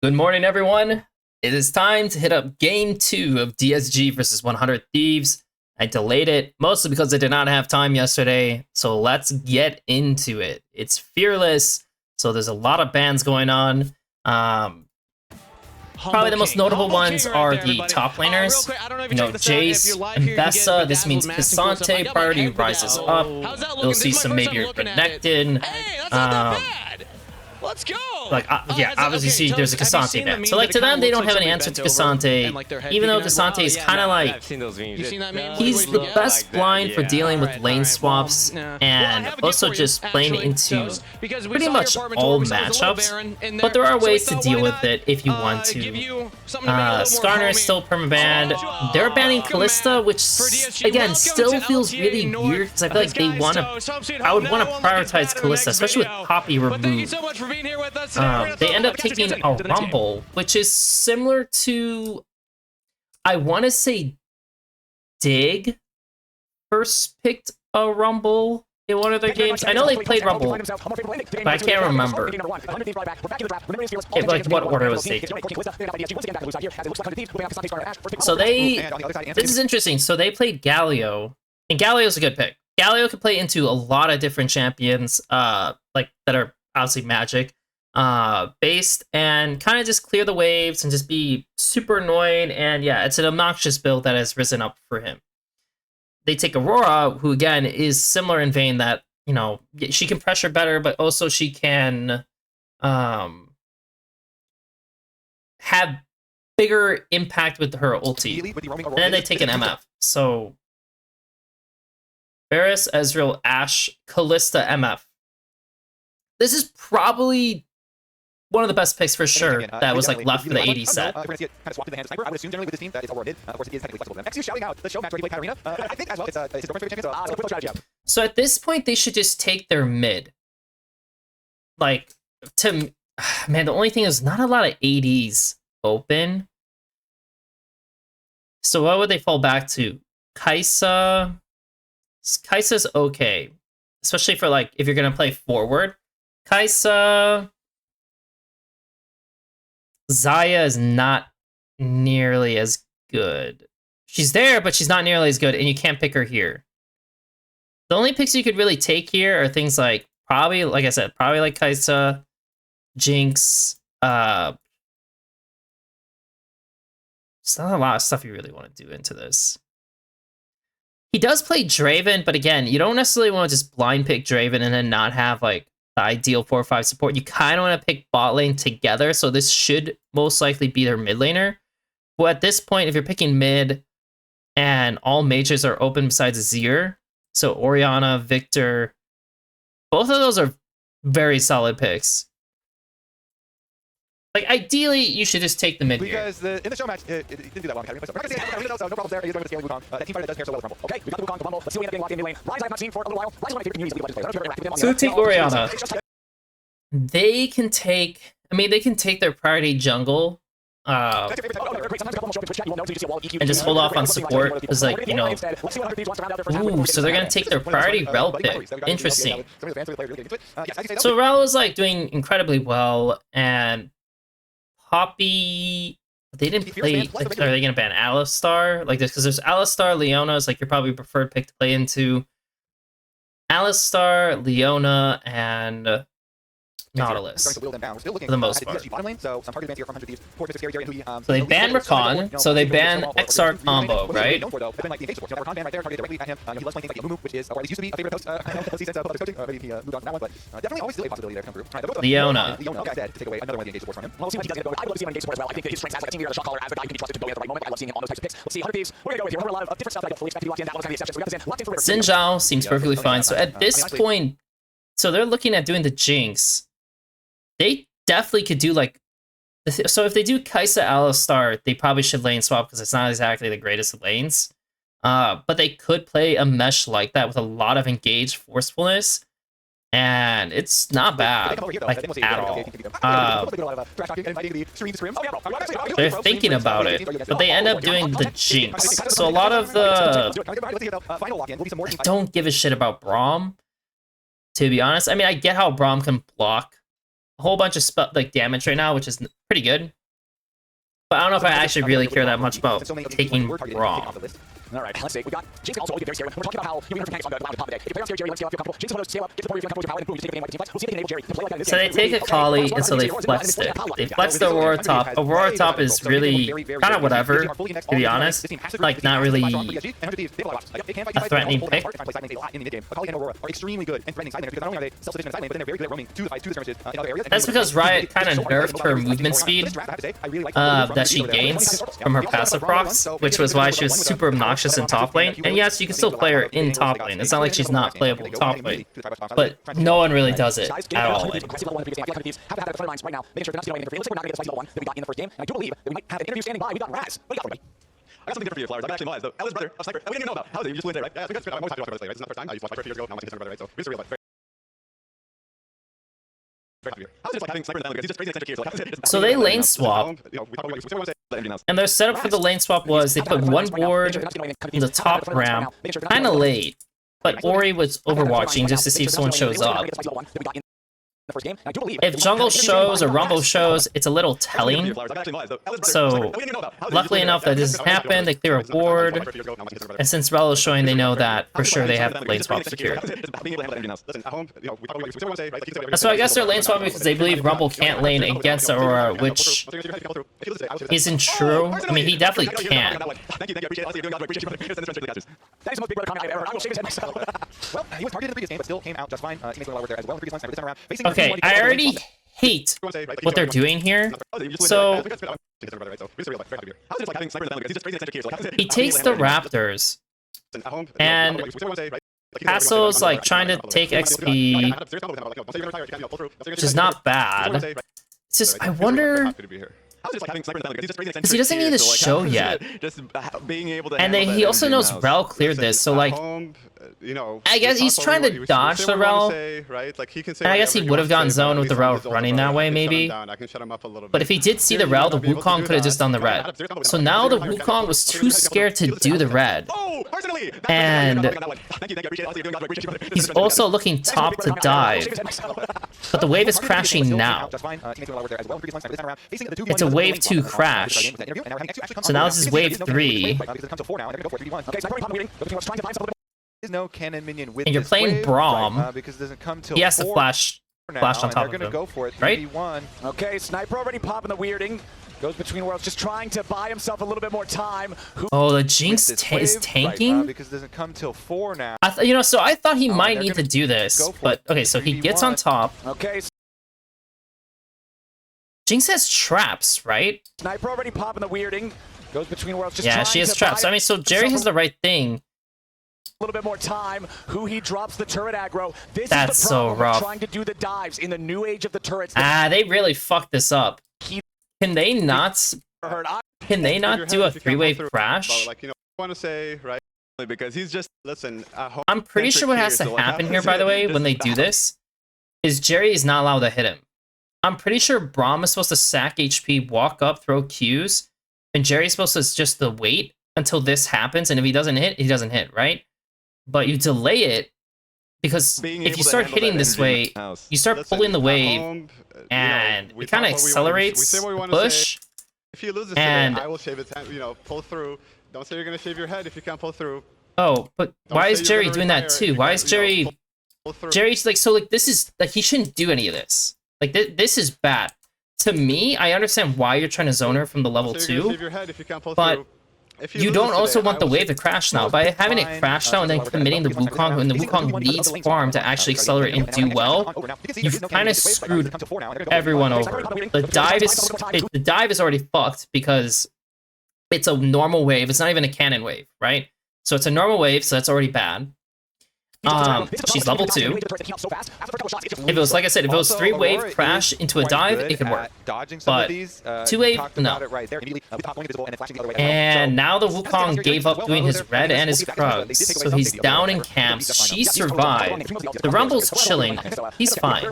Good morning, everyone. It is time to hit up Game 2 of DSG versus 100 Thieves. I delayed it, mostly because I did not have time yesterday, so let's get into it. It's Fearless, so there's a lot of bans going on. Probably the most notable ones are the top laners. You know, Jace and Bessa. This means Cassante priority rises up. You'll see some maybe Renekton. Let's go! Like, yeah, obviously see there's a Cassante ban. So, like, to them, they don't have an answer to Cassante, even though Cassante is kind of like, he's the best blind for dealing with lane swaps and also just playing into pretty much all matchups. But there are ways to deal with it if you want to. Skarner is still permabanned. They're banning Callista, which, again, still feels really weird because I feel like they want to, I would want to prioritize Callista, especially with Poppy removed. They end up taking a Rumble, which is similar to, I want to say, Dig first picked a Rumble in one of their games. I know they played Rumble, but I can't remember like what order it was taken. So this is interesting. So they played Galio, and Galio's a good pick. Galio can play into a lot of different champions, like that are obviously magic based, and kind of just clear the waves and just be super annoying. And yeah, it's an obnoxious build that has risen up for him. They take Aurora, who again is similar in vein that, you know, she can pressure better, but also she can have bigger impact with her ulti. And then they take an MF. So Varus, Ezreal, Ashe, Callista, MF. This is probably one of the best picks for sure that was like left for the 80 set. So at this point, they should just take their mid. Like, man, the only thing is not a lot of 80s open. So what would they fall back to? Kai'Sa. Kai'Sa's okay, especially for like if you're gonna play forward. Kai'Sa. Xayah is not nearly as good. She's there, but she's not nearly as good, and you can't pick her here. The only picks you could really take here are things like, probably, like I said, probably like Kai'Sa, Jinx. There's not a lot of stuff you really want to do into this. He does play Draven, but again, you don't necessarily want to just blind pick Draven and then not have like the ideal 4 or 5 support. You kind of want to pick bot lane together, so this should most likely be their mid laner. But at this point, if you're picking mid and all mages are open besides Azir, so Orianna, Victor, both of those are very solid picks. Like, ideally, you should just take the mid here. Because in the show match, it didn't do that well. So no problems there. He's going to scale the Wukong. That team fighter does pair so well with Rumble. Okay, we got the Wukong to Rumble. Let's see what we end up getting locked in lane. Rise I have not seen for a little while. Rise is one of my favorite communities. So take Orianna. They can take, I mean, they can take their priority jungle and just hold off on support, because, like, you know, ooh, so they're going to take their priority Rel pick. Interesting. So Rel is, like, doing incredibly well, and Poppy, they didn't play, like, are they going to ban Alistar? Like this, because there's Alistar, Leona is, like, your probably preferred pick to play into. Alistar, Leona, and Nautilus, for the most part. So they ban Rakan, so they ban XR combo, right? Leona. Xin Zhao seems perfectly fine. So at this point, so they're looking at doing the Jinx. They definitely could do, like, so if they do Kai'Sa Alistar, they probably should lane swap because it's not exactly the greatest of lanes. But they could play a mesh like that with a lot of engaged forcefulness, and it's not bad, like, at all. They're thinking about it, but they end up doing the Jinx. So a lot of the, I don't give a shit about Braum, to be honest. I mean, I get how Braum can block a whole bunch of like damage right now, which is pretty good. But I don't know if I actually really care that much about taking Braum. All right, let's see. We got Jinx can also get very scary. We're talking about how you enter tanks on the top of the day. If you play on Jerry, let me scale up, feel comfortable. Jinx will scale up, get the power, you feel comfortable, and boom, you take a game like team fights. We'll see if they can enable Jerry to play like that. So they take a Kali until they flex it. They flex the Aurora Top. Aurora Top is really kind of whatever, to be honest. Like, not really a threatening pick. That's because Riot kind of nerfed her movement speed that she gains from her passive procs, which was why she was super obnoxious in top lane. And yes, you can still play her in top lane. It's not like she's not playable in top lane. But no one really does it at all. I got something different for you, Flowers. I'm actually Miles, though. Ella's brother, a sniper. We didn't even know about. How is it? You just flew in there, right? Yeah, it's I'm always happy to play, right? This is not the first time. I used to watch Sniper 2 years ago. Now I'm watching Sniper, right? So, we're just real life. How's it just like having Sniper in the because he's just crazy eccentric here. So they lane swap. And their setup for the lane swap was they put one ward in the top ramp, kind of late. But Ori was overwatching just to see if someone shows up. If jungle shows or rumble shows, it's a little telling. So, luckily enough that this has happened, they clear a ward. And since Rel is showing, they know that for sure they have the lane swap secured. So I guess they're lane swapping because they believe Rumble can't lane against Aurora, which isn't true. I mean, he definitely can. Well, he was targeted in the previous game, but still came out just fine. Teammates went well there as well in the previous time. This time around, facing okay, I already hate what they're doing here. So he takes the Raptors, and Castle's like trying to take XP, which is not bad. It's just, I wonder, because he doesn't need to show yet. And then he also knows Rel cleared this, so like, I guess he's trying to dodge the Rel. And I guess he would have gotten zoned with the Rel running that way, maybe. But if he did see the Rel, the Wukong could have just done the red. So now the Wukong was too scared to do the red. And he's also looking top to dive. But the wave is crashing now. It's a wave 2 crash. So now this is wave 3. No cannon minion with and you're playing Braum. Because it doesn't come till he has to flash on top of him. Go for it. Right? Okay, Sniper already popping the weirding. Goes between worlds, just trying to buy himself a little bit more time. Oh, the Jinx is tanking? Because it doesn't come till 4 now. You know, so I thought he might need to do this. But, okay, so he gets on top. Okay. Jinx has traps, right? Sniper already popping the weirding. Goes between worlds, just yeah, she has traps. I mean, so Jerry has the right thing. A little bit more time. Who he drops the turret aggro. This That's is the problem. so rough. Trying to do the dives in the new age of the turrets. They really fucked this up. Can they not? Can they not do a 3-wave crash? Like, you know, I want to say, right? Because he's just I'm pretty sure what has to happen here, by the way, when they do this, is Jerry is not allowed to hit him. I'm pretty sure Braum is supposed to sack HP, walk up, throw Qs, and Jerry's supposed to just wait until this happens, and if he doesn't hit, he doesn't hit, right? But you delay it, because if you start hitting this way, you start pulling the wave, and it kind of accelerates the push. If you lose this today, I will shave its hand, you know, pull through. Don't say you're going to shave your head if you can't pull through. Oh, but why is Jerry doing that too? Why is Jerry... Jerry's like, so like, this is, like, he shouldn't do any of this. Like, this is bad. To me, I understand why you're trying to zone her from the level 2, but you don't also want the wave to crash now. By having it crash now and then committing the Wukong, when the Wukong needs farm to actually accelerate and do well, you've kind of screwed everyone over. The dive is already fucked because it's a normal wave. It's not even a cannon wave, right? So it's a normal wave, so that's already bad. She's level 2. If it was, like I said, if it was 3-wave crash into a dive, it could work. But 2-wave, no. And now the Wukong gave up doing his red and his Krugs, so he's down in camps. She survived. The Rumble's chilling. He's fine.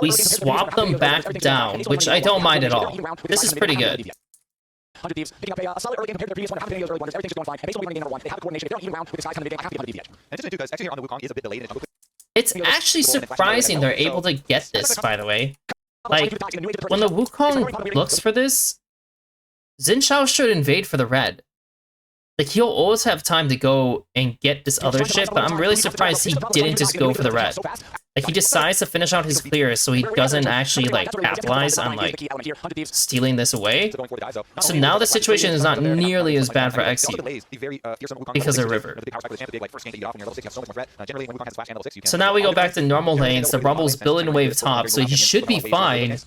We swap them back down, which I don't mind at all. This is pretty good. 100 Thieves, picking up a solid early game compared to the previous one. How the early wonders, everything's just going fine. And based on winning game number 1, they have the coordination. If they don't even round with this guy's kind of mid-game, half the advantage. And just to do, guys, Exyu here on the Wukong is a bit delayed in its It's actually surprising they're able to get this, by the way. Like, when the Wukong looks for this, Xin Zhao should invade for the red. Like, he'll always have time to go and get this other shit, but I'm really surprised he didn't just go for the red. Like, he decides to finish out his clear so he doesn't actually, like, capitalize on, like, stealing this away. So now the situation is not nearly as bad for Exyu because of River. So now we go back to normal lanes. The Rumble's building wave top, so he should be fine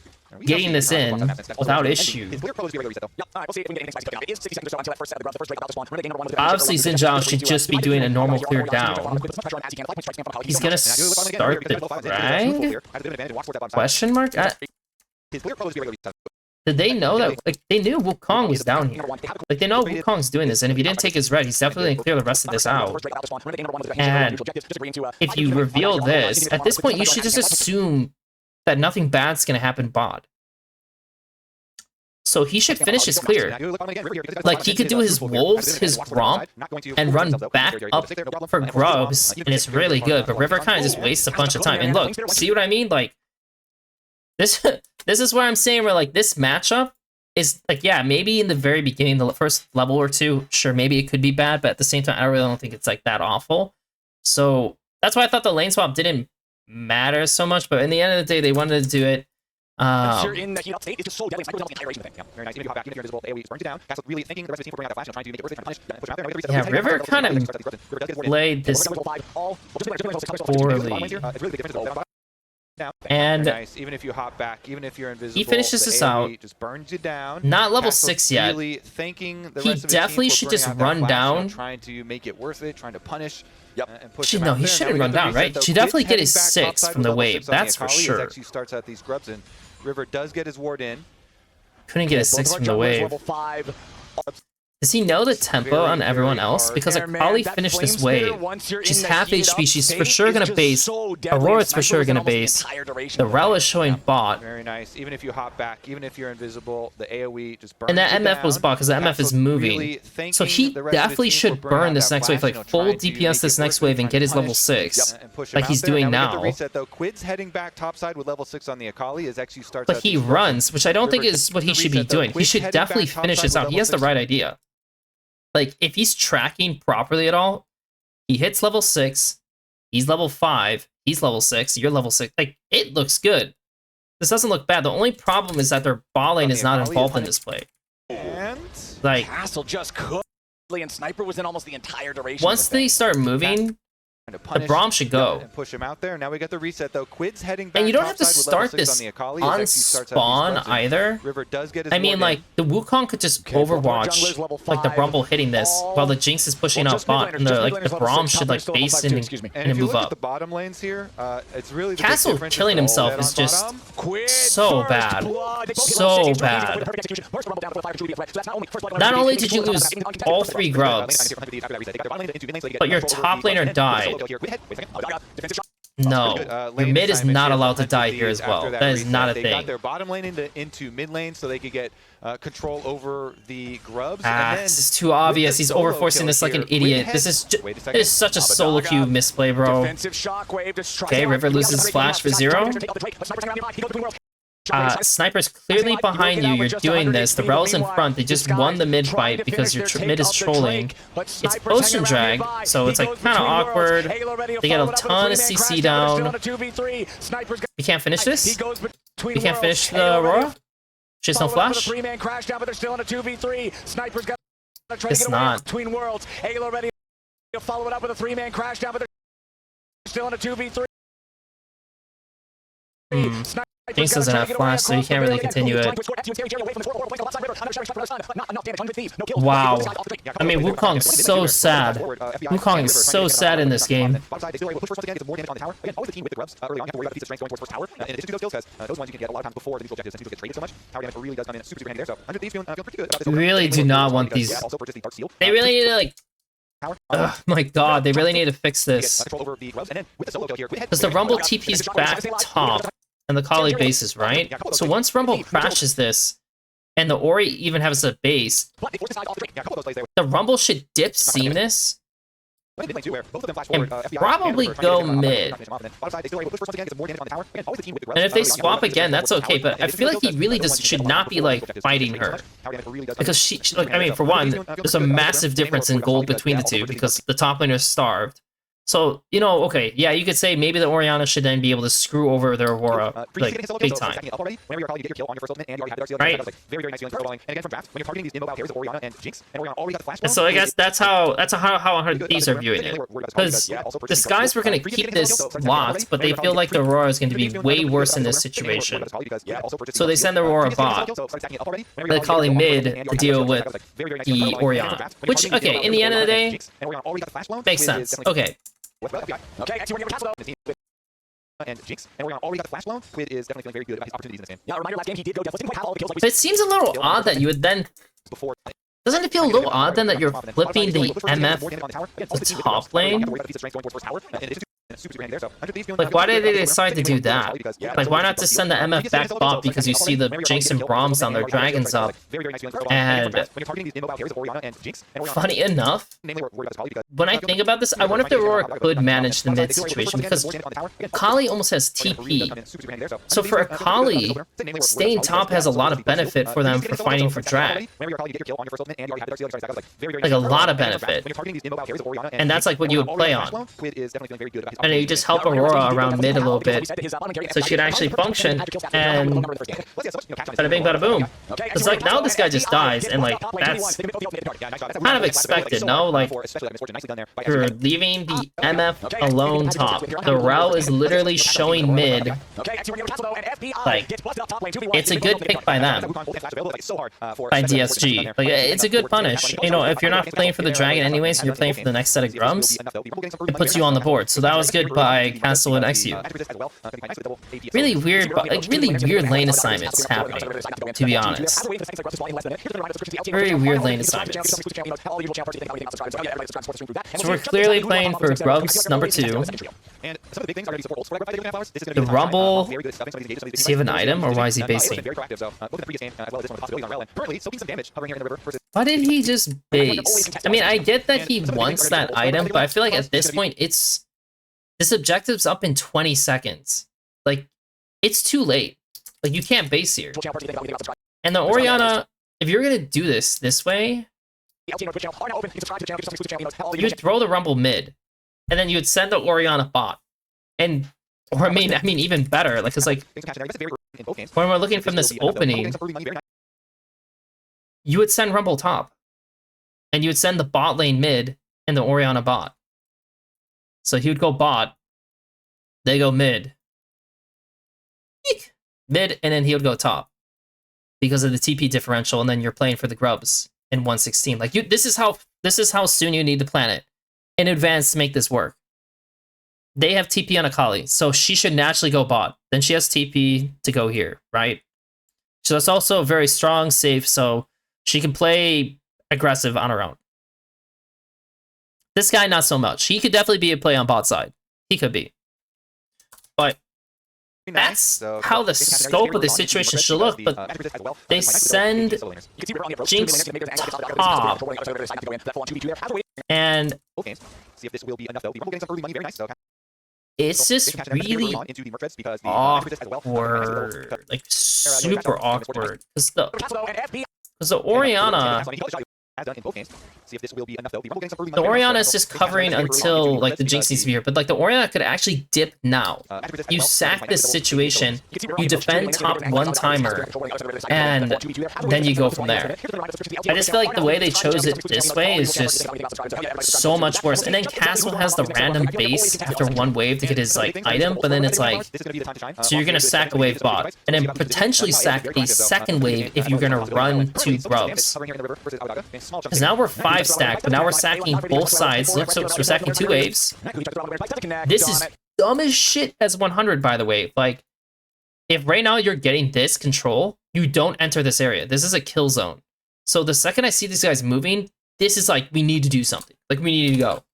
getting this in without issue. Obviously, Xin Zhao should just be doing a normal clear down. He's gonna start the drag? Question mark? Did they know that? Like, they knew Wukong was down here. Like, they know Wukong's doing this, and if he didn't take his red, he's definitely gonna clear the rest of this out. And if you reveal this, at this point, you should just assume that nothing bad's gonna happen bot. So he should finish his clear. Like, he could do his wolves, his romp, and run back up for grubs, and it's really good, but River kind of just wastes a bunch of time. And look, see what I mean? Like, this is where I'm saying where, like, this matchup is, like, yeah, maybe in the very beginning, the first level or two, sure, maybe it could be bad, but at the same time, I really don't think it's, like, that awful. So that's why I thought the lane swap didn't matter so much, but in the end of the day, they wanted to do it. Yeah, River kind of played this poorly. And even if you hop back, even if you're invisible, he finishes this out. Just burns you down. Not level 6 yet. Really he definitely should just run down. Trying to make it worth it, trying to punish. No, he shouldn't run down, right? Should definitely get his 6 from the wave. That's for sure. Exyu starts out these grubs and River does get his ward in. Couldn't get a 6 from the wave. Does he know the tempo on everyone else? Because Akali finished this wave. She's half HP. She's for sure gonna base. Aurora's for sure gonna base. The Rel is showing bot. Very nice. Even if you hop back, even if you're invisible, the AoE just burns. And that MF was bot because the MF is moving. So he definitely should burn this next wave, like full DPS this next wave and get his level 6, like he's doing now. Quid's heading back topside with level 6 on the Akali as Exyu starts. But he runs, which I don't think is what he should be doing. He should definitely finish this out. He has the right idea. Like, if he's tracking properly at all, he hits level 6, he's level 5, he's level 6, you're level 6. Like, it looks good. This doesn't look bad. The only problem is that their bot lane is not involved in this play. And like, Castle just cooked, and Sniper was in almost the entire duration. Once they start moving, the Braum should go. And push him out there. Now we got the reset though. Quid's heading back. And you don't have to start this on spawn either. River does get his I mean, like, the Wukong could just overwatch, like, the Rumble hitting this while the Jinx is pushing out bot, and the Braum should, like, base in and move up. The bottom lanes here, it's really the Castle killing himself is just so bad. So bad. Not only did you lose all 3 grubs, but your top laner died. No, your mid is not allowed to die here as well. That is not a thing. They got their bottom lane into mid lane so they could get control over the grubs. This is too obvious. He's overforcing this like an idiot. This is such a solo queue misplay, bro. Okay, River loses his flash for 0. Sniper's clearly behind you. You're doing this. The Rel's in front. They just won the mid fight because your mid is trolling. It's Ocean Drag, so it's like kind of awkward. They get a ton of CC down. We can't finish this? We can't finish the Aurora? She has no flash? It's not. Follow it up with a 3-man crash down, but they're still in a 2v3. Jinx doesn't have flash, so you can't really continue it. Wow. I mean, Wukong's so sad. Wukong is so sad in this game. Really do not want these. They really need to, like... Oh my god, they really need to fix this. Because the Rumble TP's back top. And the Kali base is right. So once Rumble crashes this, and the Ori even has a base, the Rumble should dip seeing this And probably go mid. And if they swap again, that's okay, but I feel like he really should not be, like, fighting her. Because she, like, I mean, for one, there's a massive difference in gold between the two, because the top laner is starved. So, you know, okay, yeah, you could say maybe the Orianna should then be able to screw over their Aurora, like, big time. Right? And so I guess that's how these are viewing it. Because the guys were going to keep this locked, but they feel like the Aurora is going to be way worse in this situation. So they send the Aurora bot, the Kali mid to deal with the Orianna. Which, okay, in the end of the day, makes sense. Okay. Okay, Exyu, and Jinx, and Orianna already got the flash blown. Squid is definitely feeling very good about his opportunities in this game. Yeah, reminder, last game he did go deathless. Didn't quite have all the kills like But it seems a little odd that you would then... Doesn't it feel a little odd then that you're flipping the MF to top lane? Like, why did they decide to do that? Like, why not just send the MF back bot because you see the Jinx and Braums on their dragons up? And funny enough, when I think about this, I wonder if the Aurora could manage the mid situation, because Akali almost has TP. So for Akali, staying top has a lot of benefit for them for fighting for drag. Like a lot of benefit. And that's like what you would play on. And you just help Aurora around mid a little bit, so she could actually function, and bada bing bada boom. Because like now this guy just dies, and like that's kind of expected, no? Like you're leaving the MF alone top. The Rel is literally showing mid. Like it's a good pick by them, by DSG. Like it's a good punish. You know, if you're not playing for the dragon anyways, and you're playing for the next set of grums, it puts you on the board. So that was good by Castle and Exyu. Really weird, like really weird lane assignments happening, to be honest. Very weird lane assignments. So we're clearly playing for grubs number 2. The Rumble, does he have an item, or why is he basing? Why did he just base? I mean, I get that he wants that item, but I feel like at this point, this objective's up in 20 seconds. Like, it's too late. Like, you can't base here. And the Orianna, if you're gonna do this way, you'd throw the Rumble mid, and then you'd send the Orianna bot. And, or I mean, even better, like, it's like, when we're looking from this opening, you would send Rumble top, and you would send the bot lane mid, and the Orianna bot. So he would go bot, they go mid, mid, and then he would go top because of the TP differential, and then you're playing for the grubs in 116. Like this is how soon you need to plan it in advance to make this work. They have TP on Akali, so she should naturally go bot. Then she has TP to go here, right? So that's also very strong, safe, so she can play aggressive on her own. This guy, not so much. He could definitely be a play on bot side. He could be. But that's how the scope of the situation should look, but they send Jinx top, and it's just really awkward, like super awkward, because the Orianna, the Orianna is just covering until like the Jinx needs to be here, but like the Orianna could actually dip now. You sack this situation, you defend top one timer, and then you go from there. I just feel like the way they chose it this way is just so much worse. And then Castle has the random base after one wave to get his like item, but then it's like, so you're gonna sack a wave bot, and then potentially sack a second wave if you're gonna run 2 grubs. Because now we're 5 stacked, but now we're sacking both sides. So we're sacking 2 waves. This is dumb as shit as 100, by the way. Like, if right now you're getting this control, you don't enter this area. This is a kill zone. So the second I see these guys moving, this is like, we need to do something. Like, we need to go.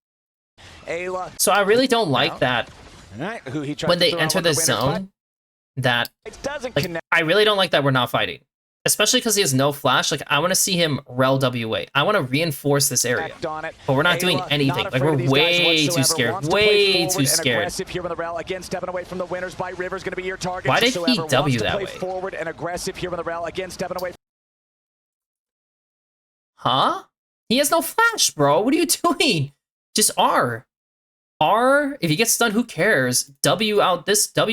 So I really don't like that when they enter this zone, that, like, I really don't like that we're not fighting. Especially because he has no flash. Like, I want to see him rel WA. I want to reinforce this area. But we're not doing anything. Like, we're way too scared. Way too scared. Why did he W that way? Huh? He has no flash, bro. What are you doing? Just R. R, if he gets stunned, who cares? W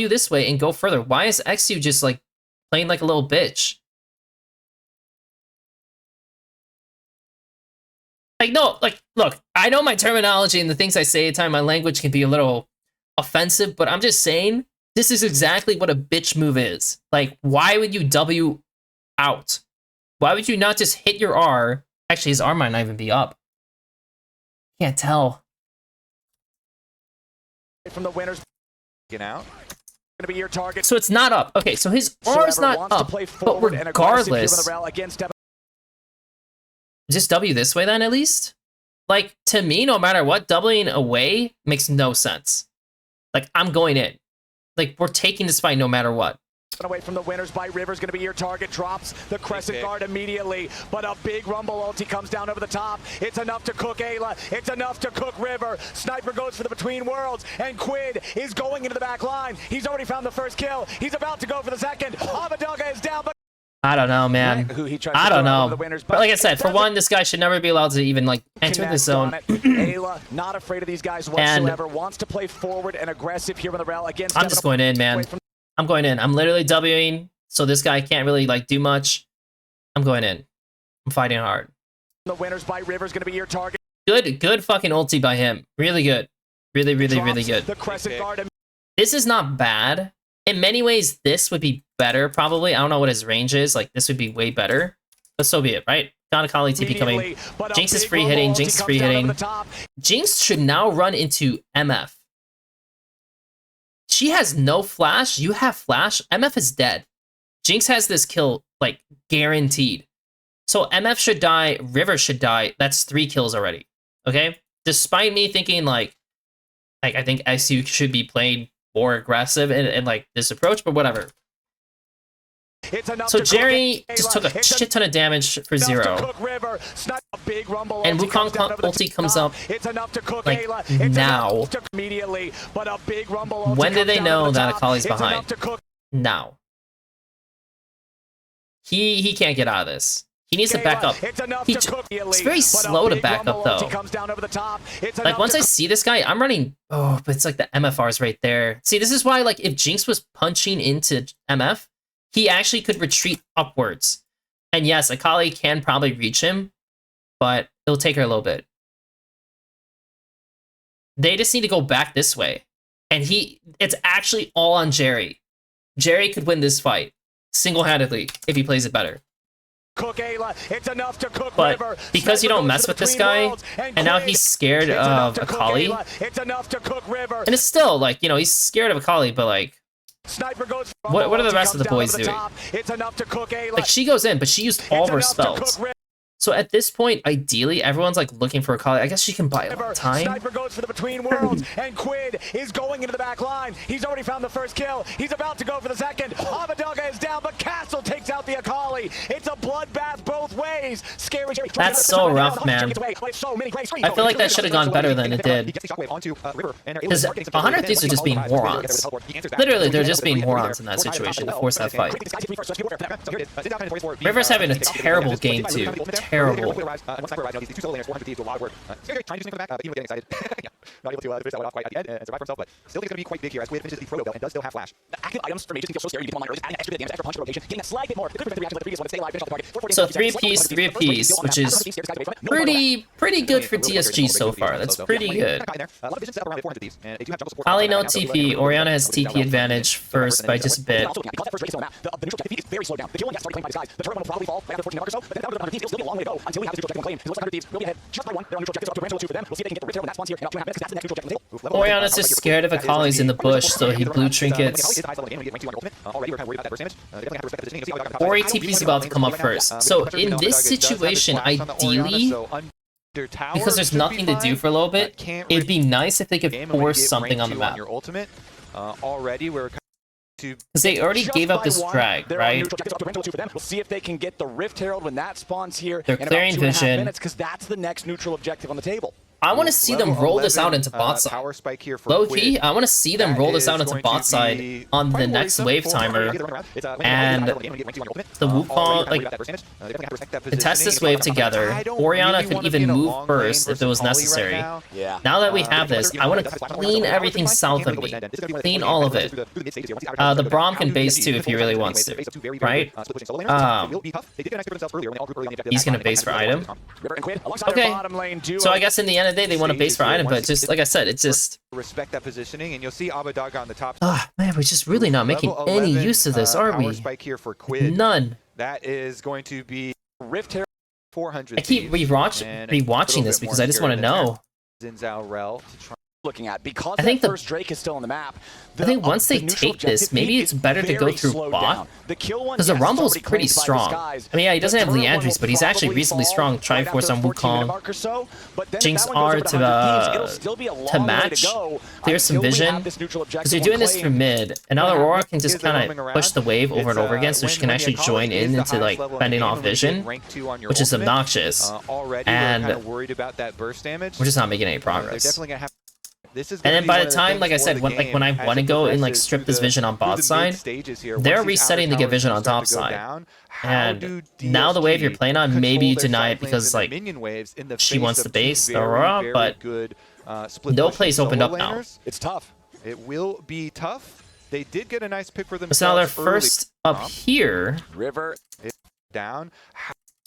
this way and go further. Why is Exyu just, like, playing like a little bitch? Like, no, like, look, I know my terminology and the things I say at time, my language can be a little offensive, but I'm just saying, this is exactly what a bitch move is. Like, why would you W out? Why would you not just hit your R? Actually, his R might not even be up. Can't tell. From the winners. Get out. Gonna be your target. So it's not up. Okay, so his R is not up, but regardless, just W this way then, at least? Like, to me, no matter what, doubling away makes no sense. Like, I'm going in. Like, we're taking this fight no matter what. Away from the winners by River's going to be your target. Drops the Crescent Guard immediately, but a big Rumble ulti comes down over the top. It's enough to cook Ayla. It's enough to cook River. Sniper goes for the Between Worlds, and Quid is going into the back line. He's already found the first kill. He's about to go for the second. Abadaga is down, but I don't know, man. I don't know. But like I said, for one, this guy should never be allowed to even, like, enter the zone. Ayla, not afraid of these guys whatsoever, wants to play forward and aggressive here on the rail against. I'm just going in, man. I'm going in. I'm literally Wing, so this guy can't really, like, do much. I'm going in. I'm fighting hard. The winners by River's going to be your target. Good fucking ulti by him. Really good. Really good. The Crescent Guard. This is not bad. In many ways, this would be better, probably. I don't know what his range is. Like, this would be way better. But so be it, right? Got a Kali TP coming. Jinx is free hitting. Jinx is free hitting. Jinx should now run into MF. She has no flash. You have flash. MF is dead. Jinx has this kill, like, guaranteed. So MF should die. River should die. That's 3 kills already. Okay? Despite me thinking, like I think Exyu should be playing more aggressive in like, this approach, but whatever. So Jerry just took a shit ton of damage for 0. And Wukong ulti comes up, like, now. When did they know that Akali's behind? Now. He can't get out of this. He needs to back up. It's very slow to back up, though. Like, once I see this guy, I'm running... Oh, but it's like the MFR's right there. See, this is why, like, if Jinx was punching into MF, he actually could retreat upwards. And yes, Akali can probably reach him, but it'll take her a little bit. They just need to go back this way. And it's actually all on Jerry. Jerry could win this fight single-handedly if he plays it better. But because you don't mess with this guy, and now he's scared of Akali, and it's still, like, you know, he's scared of Akali, but, like, what are the rest of the boys doing? Like, she goes in, but she used all of her spells. So at this point, ideally, everyone's, like, looking for Akali. I guess she can buy a lot of time. Sniper goes for the Between Worlds, and Quid is going into the back line. He's already found the first kill. He's about to go for the second. Abadaga is down, but Castle takes out the Akali. It's a bloodbath both ways. Scary. That's so rough, man. I feel like that should have gone better than it did. Because 100 Thieves are just being morons. Literally, they're just being morons in that situation to force that fight. River's having a terrible game, too. Terrible. Not able to finish that one off quite at the end and survive for himself, but still think it's going to be quite big here as Quid finishes the Proto Build and does still have flash. The active items for mages can feel so scary. You can online early, adding extra bit of damage, extra punch rotation, getting that slight bit more. It could prevent the reactions like the previous one, stay alive, finish off the target. So 3 apiece, which is pretty good for DSG so far. That's pretty good. Kali no TP. Orianna has TP advantage first by just a bit. Orianna's just scared of Akali's in the bush, so he blue trinkets. Ori TP's about to come up first. So in this situation, ideally, because there's nothing to do for a little bit, it'd be nice if they could force something on the map. Because they already gave up this drag, right? We'll see if they can get the Rift Herald when that spawns here. They're clearing vision. Because that's the next neutral objective on the table. I want to see them roll this out into bot side. Power spike here for Low key, I want to see them roll this out into bot side on the next wave timer. And the Wukong, like, contest this wave together. Orianna could even move first if it was necessary. Now that we have this, I want to clean everything south of me. Clean all of it. The Braum can base too if he really wants to, right? He's going to base for item. Okay, so I guess in the end of the day, they want to base for item, but just like I said, it's just respect that positioning, and you'll see Abadaga on the top. Man, we're just really not making any use of this, are we? Spike here for Quid. None. That is going to be Rift Herald 400. I keep rewatching this because I just want to know. Looking at because I think the first Drake is still on the map. I think once they take this, maybe it's better to go through bot because the Rumble's pretty strong. I mean, yeah, he doesn't have Leandris, but he's actually reasonably strong. Triforce on Wukong, Jinx R to match. Clear some vision because you're doing this through mid, and now Aurora can just kind of push the wave over and over again, so she can actually join in into like fending off vision, which is obnoxious. And we're just not making any progress. And then by the time, like I said, when I want to go and like strip this vision on bot side, they're resetting to get vision on top side. And now the wave you're playing on, maybe you deny it because like she wants to base the Aurora, but no place opened up now. It's tough. It will be tough. They did get a nice pick for themselves. So now they're first up here. River down.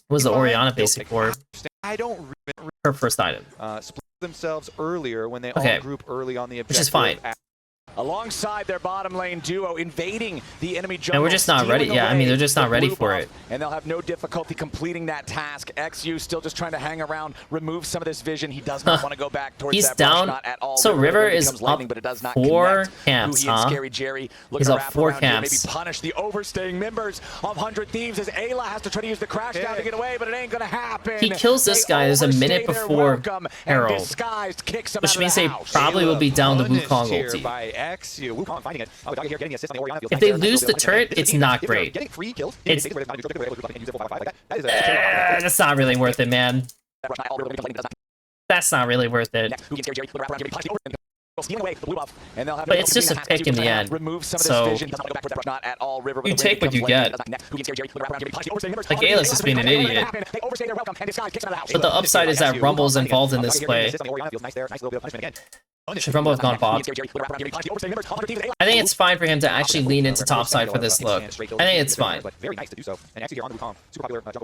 Was the Orianna basic orb? Her first item. Split themselves earlier when they all group early on the objective. Which is fine. Alongside their bottom lane duo, invading the enemy jungle. And we're just not ready. Yeah, I mean, they're just not ready for it. And they'll have no difficulty completing that task. Exyu still just trying to hang around, remove some of this vision. He does not want to go back towards He's that down. Not at all. So River is up but it does not 4 camps, huh? Scary Jerry He's up 4 camps. Maybe punish the overstaying members of 100 Thieves as Ayla has to try to use the crash down to get away, but it ain't gonna happen. He kills this guy. There's a minute before Herald, which means they probably will be down the Wukong ulti. If they lose the turret, it's not great. That's not really worth it, man. That's not really worth it. But it's just a pick in the end, so you take what you get. Like, Ayla's just being an idiot. But the upside is that Rumble's involved in this play. Should Rumble have gone bot? I think it's fine for him to actually lean into topside for this look. I think it's fine.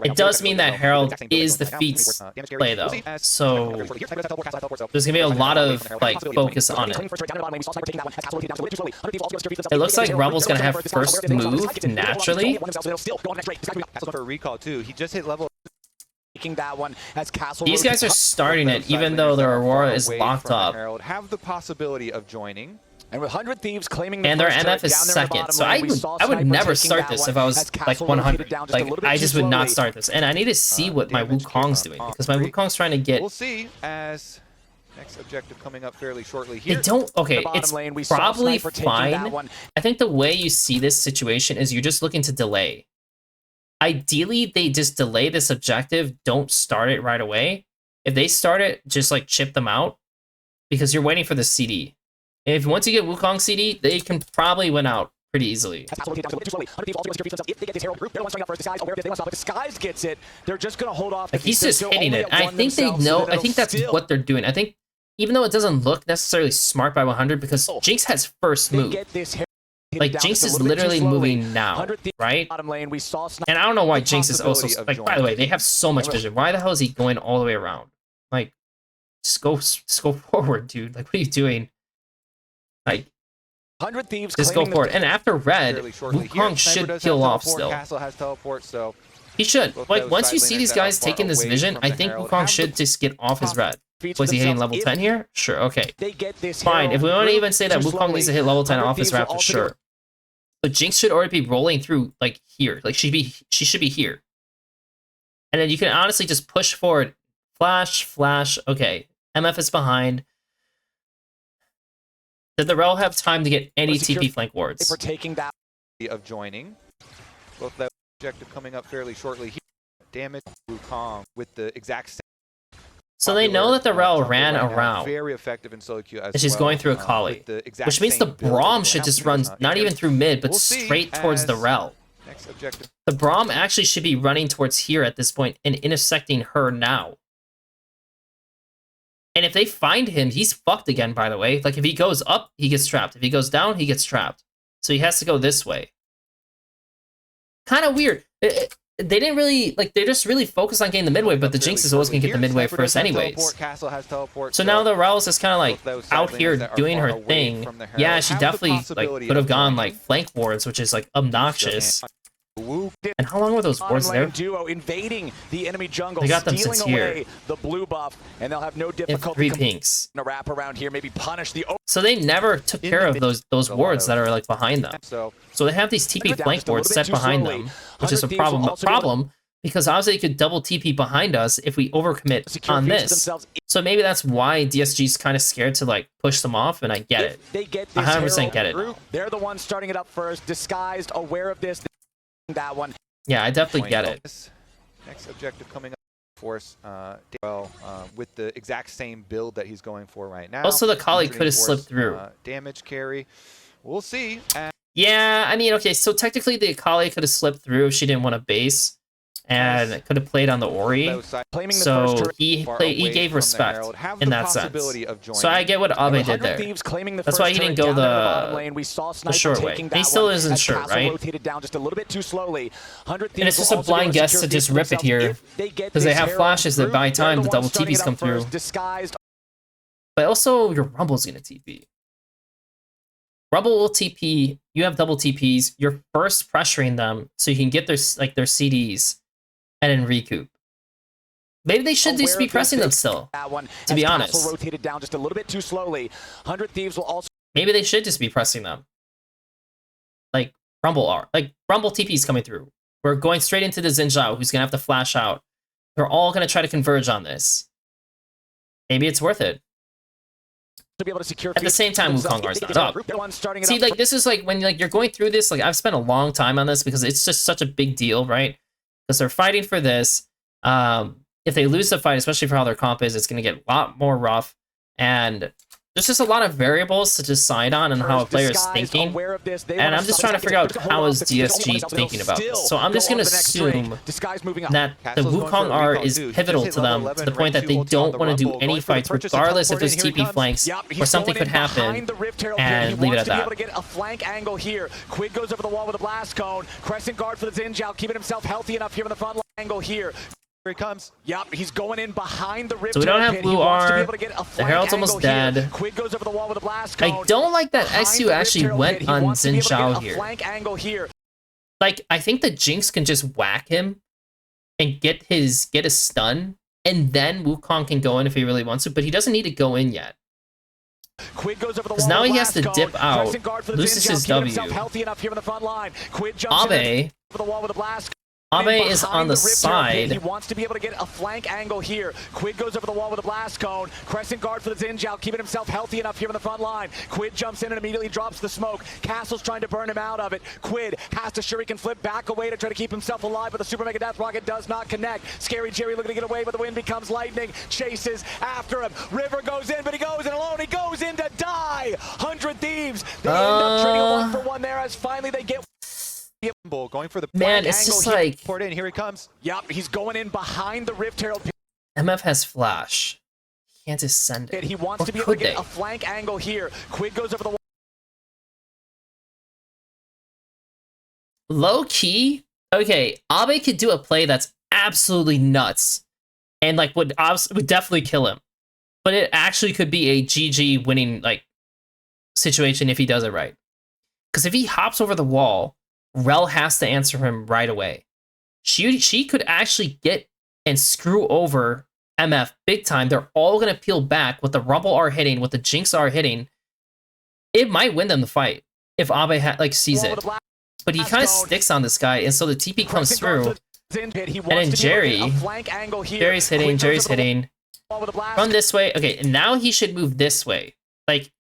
It does mean that Herald is the feats play though, so there's gonna be a lot of like focus on it. It looks like Rumble's gonna have first move naturally. For recall too, he just hit level. That one as Castle These guys are starting it, even though their Aurora is locked up. Have the possibility of joining. And with 100 Thieves claiming and their MF is second, so I would never start this if I was like 100. Like, I just would not start this. And I need to see what my Wukong's doing, because my Wukong's trying to get... We'll see as next objective coming up fairly shortly here. They don't... Okay, it's probably fine. I think the way you see this situation is you're just looking to delay. Ideally, they just delay this objective, don't start it right away. If they start it, just like chip them out, because you're waiting for the CD. If once you get Wukong CD, they can probably win out pretty easily. Skies gets it. They're just gonna hold off. Like, he's just hitting it. I think they know. I think that's what they're doing. I think even though it doesn't look necessarily smart by 100, because Jinx has first move. Like, Jinx is literally moving now, right? And I don't know why Jinx is also... Like, by the way, they have so much vision. Why the hell is he going all the way around? Like, just go forward, dude. Like, what are you doing? Like, just go forward. And after red, Wukong should kill off still. He should. Like, once you see these guys taking this vision, I think Wukong should just get off his red. Was he hitting level 10 here? Sure, okay. Fine, if we want to even say that Wukong needs to hit level 10 off his red, for sure. But Jinx should already be rolling through, like, here. Like, she should be here. And then you can honestly just push forward. Flash, flash, okay. MF is behind. Did the Rel have time to get any TP flank wards? of joining. Both that objective coming up fairly shortly here. Damage Wukong with the exact same. So they know that the Rel ran right around. Very effective in solo queue as And she's well, going through a Kali. Which means the Braum should just run not even through mid, but straight towards the Rel. Next objective. The Braum actually should be running towards here at this point and intersecting her now. And if they find him, he's fucked again, by the way. Like, if he goes up, he gets trapped. If he goes down, he gets trapped. So he has to go this way. Kind of weird. They didn't really, like, they're just really focused on getting the midway, but the Jinx is always going to get the midway first anyways. So now the Rels is kind of, like, out here doing her thing. Yeah, she definitely, like, could have gone, like, flank wards, which is, like, obnoxious. And how long were those wards there? Duo invading the enemy jungle, they got them since here. The blue buff, and they'll have no difficulty. 3 pinks. To wrap around here, maybe punish the. So they never took care of those wards that are like behind them. So they have these TP flank wards set behind them, which is a problem because obviously they could double TP behind us if we overcommit on this. So maybe that's why DSG's kind of scared to like push them off, and I get it. They get 100% get it. They're the ones starting it up first, disguised, aware of this. That one. Yeah, I definitely get it. Next objective coming up, force with the exact same build that he's going for right now. Also, the Kali could have slipped through. Damage carry, we'll see. Yeah, I mean, okay, so technically the Kali could have slipped through if she didn't want to base, and could have played on the Ori. So he gave respect in that sense. So I get what Abe did there. That's why he didn't go the short way. He still isn't sure, right? And it's just a blind guess to just rip it here, because they have flashes that buy time the double TPs come through. But also, your Rumble's gonna TP. Rumble will TP, you have double TPs, you're first pressuring them so you can get their CDs and then recoup. Maybe they should just be pressing them still, to be honest. Rotated down just a little bit too slowly. 100 Thieves will also. Maybe they should just be pressing them. Like Rumble TP's coming through. We're going straight into the Xin Zhao, who's gonna have to flash out. They're all gonna try to converge on this. Maybe it's worth it. To be able to secure at the same time, Wukong is not up. See, like, this is like when like you're going through this, like I've spent a long time on this because it's just such a big deal, right? Because they're fighting for this. If they lose the fight, especially for how their comp is, it's going to get a lot more rough. And there's just a lot of variables to decide on and how a player is thinking. And I'm just trying to figure out how is DSG thinking about this. So I'm just going to assume that the Wukong R is pivotal to them to the point that they don't want to do any fights regardless if there's TP flanks or something could happen, and leave it at that. Get a flank angle here. Quid goes over the wall with a blast cone. Crescent guard for the Xin Zhao, keeping himself healthy enough here in the front angle here. Here he comes. Yep, he's going in behind the Rift. So we don't have blue R. The Herald's almost dead. Quid goes over the wall with a blast cone. I don't like that Exyu actually went on Xin Zhao here. Flank angle here. Like, I think the Jinx can just whack him and get a stun, and then Wukong can go in if he really wants to, but he doesn't need to go in yet. Because now he has to dip out, loses his W. Abe is on the side. He wants to be able to get a flank angle here. Quid goes over the wall with a blast cone. Crescent guard for the Xin Zhao, keeping himself healthy enough here in the front line. Quid jumps in and immediately drops the smoke. Castle's trying to burn him out of it. Quid has to Shuriken flip back away to try to keep himself alive, but the Super Mega Death Rocket does not connect. Scary Jerry looking to get away, but the wind becomes lightning. Chases after him. River goes in, but he goes in alone. He goes in to die. 100 Thieves. They end up trading a 1-for-1 there as finally they get. Going for the man, it's just like poured in. Here he comes. Yep, he's going in behind the Rift Herald. MF has flash. He can't just send it. He wants to be able to get a flank angle here. Quid goes over the wall. Low key, okay. Abe could do a play that's absolutely nuts, and like would definitely kill him. But it actually could be a GG winning like situation if he does it right. Because if he hops over the wall, Rel has to answer him right away. She could actually get and screw over MF big time. They're all going to peel back with the Rumble R hitting, with the Jinx R hitting. It might win them the fight if Abe sees it. But he kind of sticks on this guy, and so the TP comes through. And then Jerry's hitting. Run this way. Okay, and now he should move this way. Like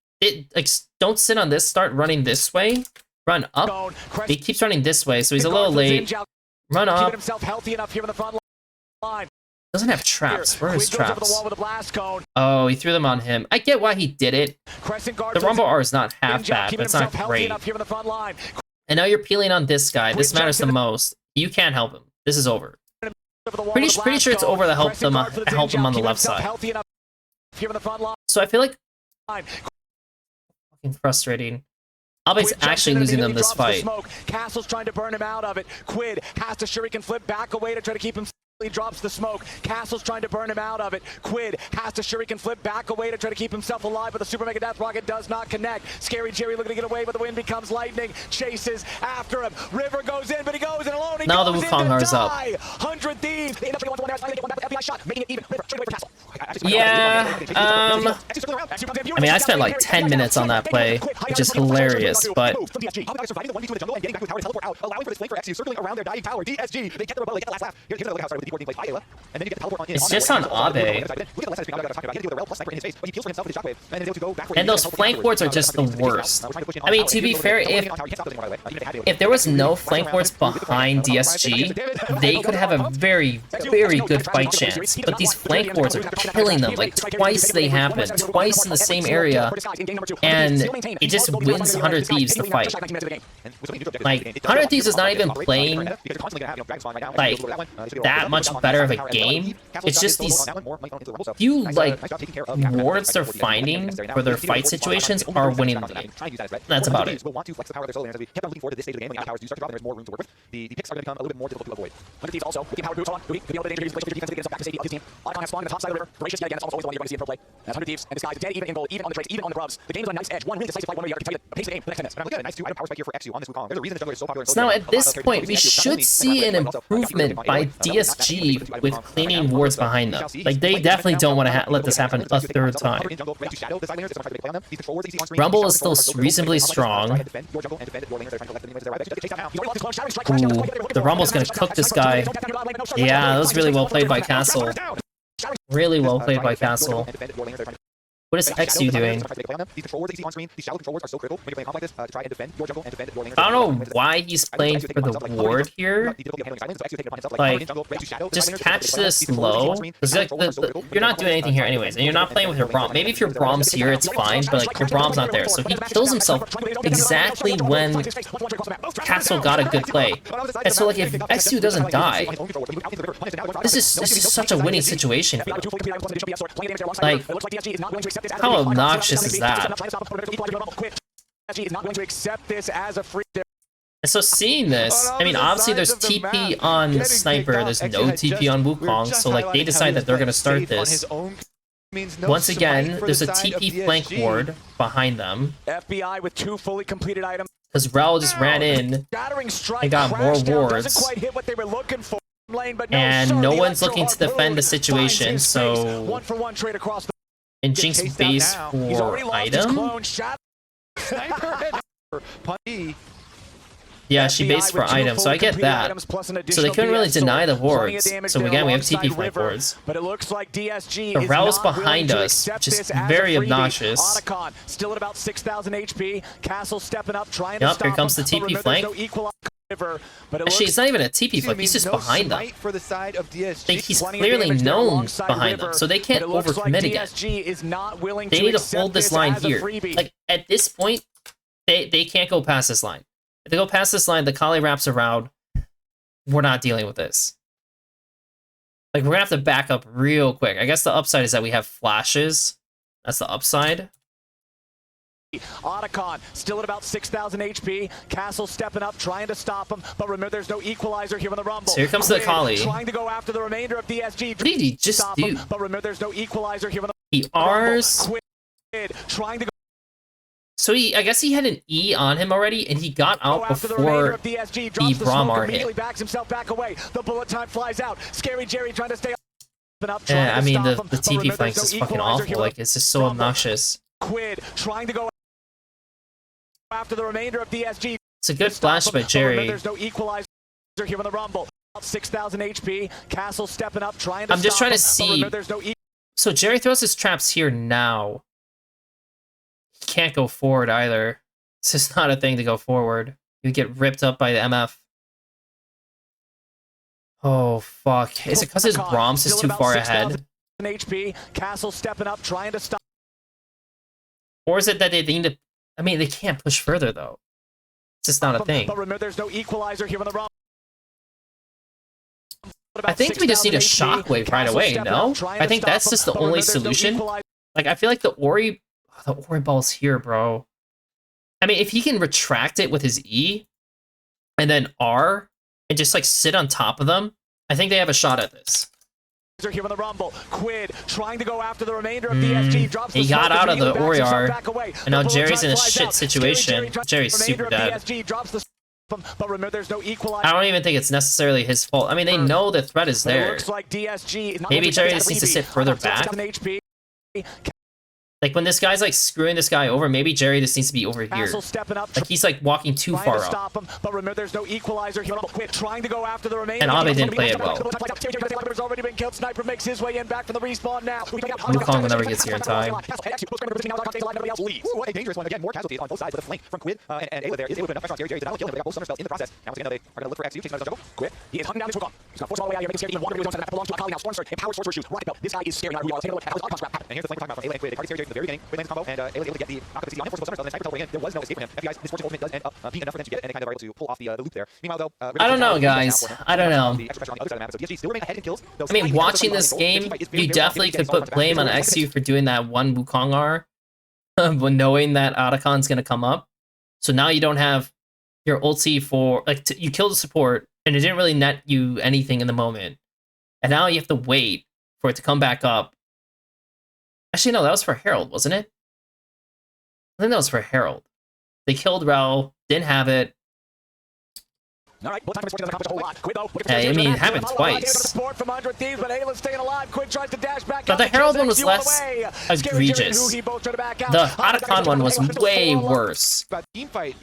don't sit on this, start running this way. run up. He keeps running this way, so he's a little late. Run up. Doesn't have traps. Where is traps? Oh, he threw them on him. I get why he did it. The Rumble R is not half bad, but it's not great. And now you're peeling on this guy. This matters the most. You can't help him. This is over. Pretty sure it's over to help him on the left side. So I feel like fucking frustrating. Albe's actually losing them this fight. Castle's trying to burn him out of it. Quid has to shuriken flip back away to try to keep him. He drops the smoke. Castle's trying to burn him out of it. Quid has to shuriken flip back away to try to keep himself alive, but the Super Mega Death Rocket does not connect. Scary Jerry looking to get away, but the wind becomes lightning. Chases after him. River goes in, but he goes in alone. Now the Wukong R's up. 100 Thieves. FBI shot, making it even. River, straight away for Castle. Yeah, I mean, I spent like 10 minutes on that play, which is hilarious, but it's just on Abe. And those flank wards are just the worst. I mean, to be fair, if there was no flank wards behind DSG, they could have a very, very good fight chance. But these flank wards are killing them. Like, twice they happen. Twice in the same area. And it just wins 100 Thieves the fight. Like, 100 Thieves is not even playing, like, that much better of a game. It's just these few, like, wards they're finding for their fight situations are winning the game. That's about it. So now at this point, we should see an improvement by DSG with cleaning wards behind them. Like, they definitely don't want to let this happen a third time. Rumble is still reasonably strong. Ooh, the Rumble's gonna cook this guy. Yeah, that was really well played by Castle. Really well played by Castle. What is Exyu doing? I don't know why he's playing for the ward here. Like, just catch this low. Like, you're not doing anything here anyways, and you're not playing with your Braum. Maybe if your Braum's here, it's fine, but like, your Braum's not there. So he kills himself exactly when Castle got a good play. And so like, if Exyu doesn't die, this is such a winning situation. Like, how obnoxious is that? And so seeing this, I mean, obviously there's TP on Sniper, there's no TP on Wukong, so like they decide that they're gonna start this. Once again, there's a TP flank ward behind them. FBI with 2 fully completed items. Because Rel just ran in and got more wards. And no one's looking to defend the situation, so... And Jinx base for item? Yeah, she based for item, so I get that. So they couldn't really deny the wards. So again, we have TP flank wards. The Rel's behind us, which is very obnoxious. Still at about 6,000 HP. Castle stepping up, trying to stop. Here comes the TP flank. Actually, it's not even a TP flank, he's just behind them. He's clearly known behind them, so they can't overcommit again. They need to hold this line here. Like, at this point, they can't go past this line. If they go past this line, the Kali wraps around. We're not dealing with this. Like, we're gonna have to back up real quick. I guess the upside is that we have flashes. That's the upside. Atakhan still at about 6,000 HP. Castle stepping up, trying to stop him, but remember there's no equalizer here in the Rumble. So here comes the Kali. Trying to go after the remainder of DSG. What did he just do? But remember there's no equalizer here in the He R's. Trying to go. So I guess he had an E on him already, and he got out before the Braum R hit. Backs himself back away. The bullet time flies out. Scary Jerry trying to stay up. Yeah, I mean the TP flanks is fucking awful. Like, it's just so obnoxious. Quid trying to go after the remainder of DSG. It's a good flash by Jerry. There's no equalizer here in the Rumble. 6,000 HP. Castle stepping up, trying to. I'm just trying to see. So Jerry throws his traps here now. He can't go forward either. It's just not a thing to go forward. You get ripped up by the MF. Oh, fuck. Is it because his Brahms is too far ahead? HP. Castle stepping up, trying to stop. Or is it that they need to... I mean, they can't push further, though. It's just not a thing. But remember, there's no equalizer here on the Rumble. I think we just need a shockwave right away, no? I think that's just the only solution. Like, I feel like the Ori ball's here, bro. I mean, if he can retract it with his E, and then R, and just, like, sit on top of them, I think they have a shot at this. Here on the Rumble, Quid trying to go after the remainder of DSG. Drops he got out of the Ori R, and now Jerry's in a shit situation. Jerry's super dead. But remember, there's no equalizer. I don't even think it's necessarily his fault. I mean, they know the threat is there. Maybe Jerry just needs to sit further back. Like, when this guy's, like, screwing this guy over, maybe Jerry just needs to be over here. Like, he's, like, walking too far up. But remember, there's no equalizer here. Quid trying to go after the remainder. And Abe didn't play it well. Already been killed. Sniper makes his way in back from the respawn now. Wukong never gets here in time. Ooh, a dangerous one. Again, more casualties on both sides, but the flank from Quid and Ayla there is able to put enough pressure on Jerry. Jerry did not kill him, but they got both summer spells in the process. Now, once again, they are going to look for Exyu, chasing out of the jungle. Quid. He is hunting down this Wukong. He's going to force him all the way out here, making scared, even wander into his own side of the map. Belongs to Akali now. Storm Surge, empowered Sorcerer Shoes. Rocket Belt. This guy is scary now. Who you are. Take a look at how his icons wrap. And here's the flank we're talking about from Ayla and Quid. They target Jerry from the very beginning. Quid lands combo, and Ayla is able to get the Akali CD on him, force him summer spell, and the sniper teleporting in. There was no escape for him. FBI's Misfortune ultimate does end up being enough for them to get it, and they kind of are able to pull off the loop there. Meanwhile, though, I don't know, guys. I don't know. I mean, watching this game, you definitely could put blame on Exyu for doing that one Wukong R, when knowing that Atakhan's gonna come up. So now you don't have your ulti for, like, you killed the support, and it didn't really net you anything in the moment. And now you have to wait for it to come back up. Actually, no, that was for Herald, wasn't it? I think that was for Herald. They killed Rel, didn't have it. All right, I mean, it happened twice. But the Herald one was less egregious. The Atakhan one was way worse.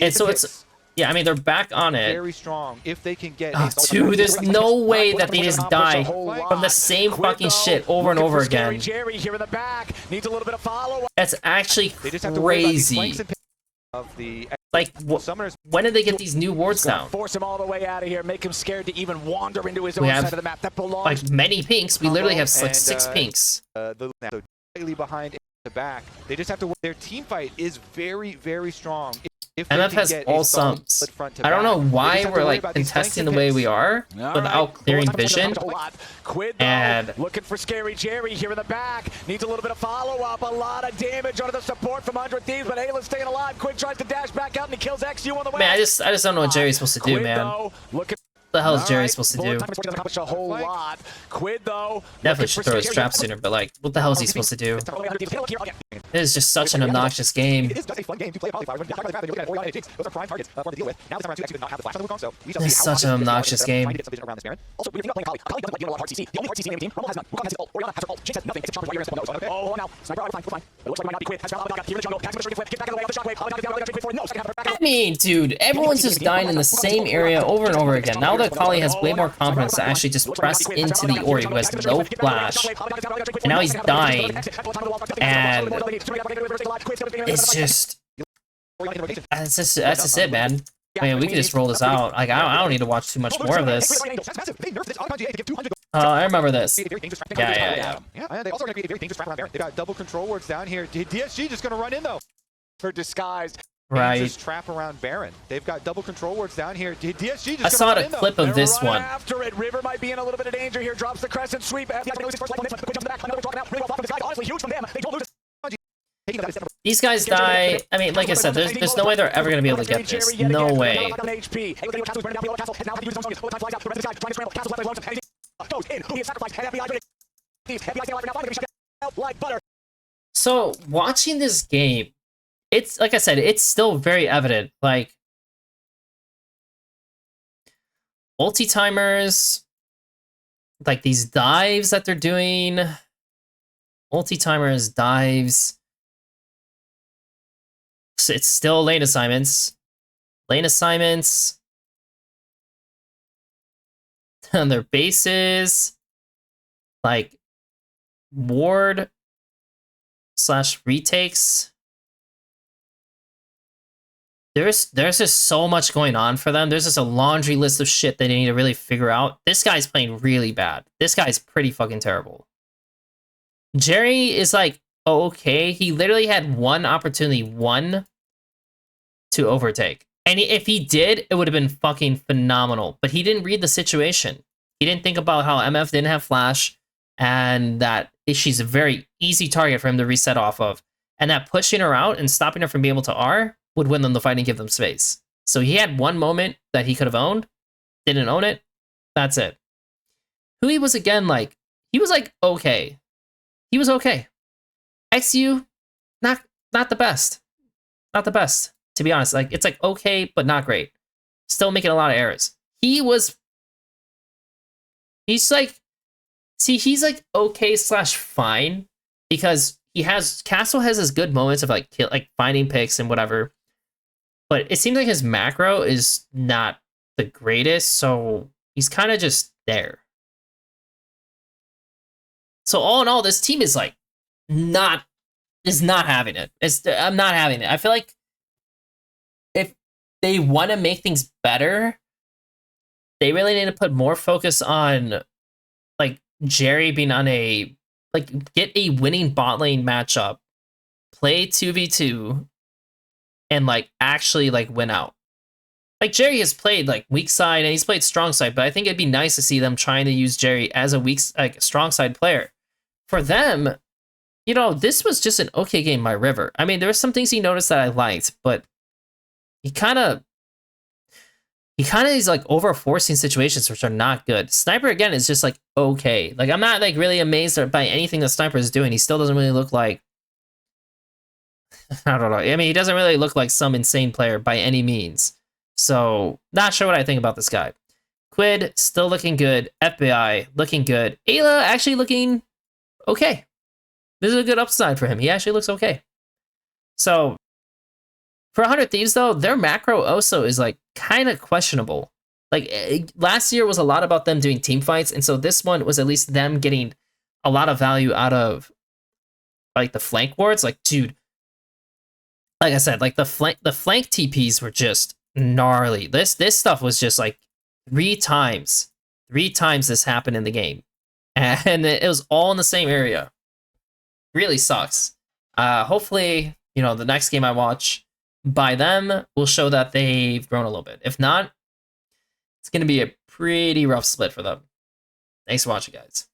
And so it's... Yeah, I mean, they're back on it. Very strong. If they can get dude, there's no way that they just die from the same fucking shit over and over again. That's actually crazy. Like, when did they get these new wards down? Force him all the way out of here, make him scared to even wander into his own side of the map. That belongs, like, many pinks. We literally have like 6 pinks. Behind the back, they just have to. Their team fight is very, very strong. If MF has all sums. I don't know why we're like contesting the way we are without clearing vision. And looking for Scary Jerry here in the back. Needs a little bit of follow-up. A lot of damage under the support from 100 Thieves, but Ayla's staying alive. Quid tries to dash back out and he kills Exyu on the way. Man, I just don't know what Jerry's supposed to do, man. What the hell is Jerry supposed to do? A whole lot. Quid, though, definitely should throw his trap sooner, but like, what the hell is he supposed to do? It is just such an obnoxious game. It is such an obnoxious game. I mean, dude, everyone's just dying in the same area over and over again. Now that Kali has way more confidence to actually just press into the Ori, who has no flash, and now he's dying, and it's just... That's just it, man. I mean, we can just roll this out. Like, I don't need to watch too much more of this. I remember this. Yeah. They also are going to create a very dangerous trap around Baron. They've got double control wards down here. DSG just going to run in, though. For disguised. Right. Trap around Baron. They've got double control wards down here. DSG just I saw a clip of this one. After it, River might be in a little bit of danger here. Drops the crescent sweep. These guys die. I mean, like I said, there's no way they're ever gonna be able to get this. No way. So watching this game, it's like I said, it's still very evident. Like, ulti timers, like these dives that they're doing, ulti timers, dives. So it's still lane assignments. Lane assignments. On their bases. Like, ward / retakes. there's just so much going on for them. There's just a laundry list of shit they need to really figure out. This guy's playing really bad. This guy's pretty fucking terrible. Jerry is like, okay. He literally had one opportunity, to overtake. And if he did, it would have been fucking phenomenal. But he didn't read the situation. He didn't think about how MF didn't have flash and that she's a very easy target for him to reset off of. And that pushing her out and stopping her from being able to R would win them the fight and give them space. So he had one moment that he could have owned, didn't own it. That's it. Who he was again, like, he was like, okay. He was okay. Exyu, not the best. Not the best, to be honest. Like, it's like okay, but not great. Still making a lot of errors. He's like, see, he's like okay / fine because Castle has his good moments of like finding picks and whatever. But it seems like his macro is not the greatest, so he's kind of just there. So all in all, this team is like not having it. I'm not having it. I feel like if they want to make things better, they really need to put more focus on like Jerry being on get a winning bot lane matchup, play 2v2, and like actually like win out. Like Jerry has played like weak side and he's played strong side, but I think it'd be nice to see them trying to use Jerry as a strong side player. For them, you know, this was just an okay game by River. I mean, there were some things he noticed that I liked, but he kind of is like over forcing situations which are not good. Sniper again is just like okay. Like I'm not like really amazed by anything that Sniper is doing. He still doesn't really look like I don't know. I mean, he doesn't really look like some insane player by any means. So not sure what I think about this guy. Quid still looking good. FBI looking good. Ayla actually looking okay. This is a good upside for him. He actually looks okay. So for 100 Thieves though, their macro also is like kind of questionable. Like last year was a lot about them doing team fights, and so this one was at least them getting a lot of value out of like the flank wards. Like, dude, like I said, like the flank TPs were just gnarly. This stuff was just like 3 times this happened in the game, and it was all in the same area. Really sucks. Hopefully, you know, the next game I watch by them will show that they've grown a little bit. If not, it's going to be a pretty rough split for them. Thanks for watching, guys.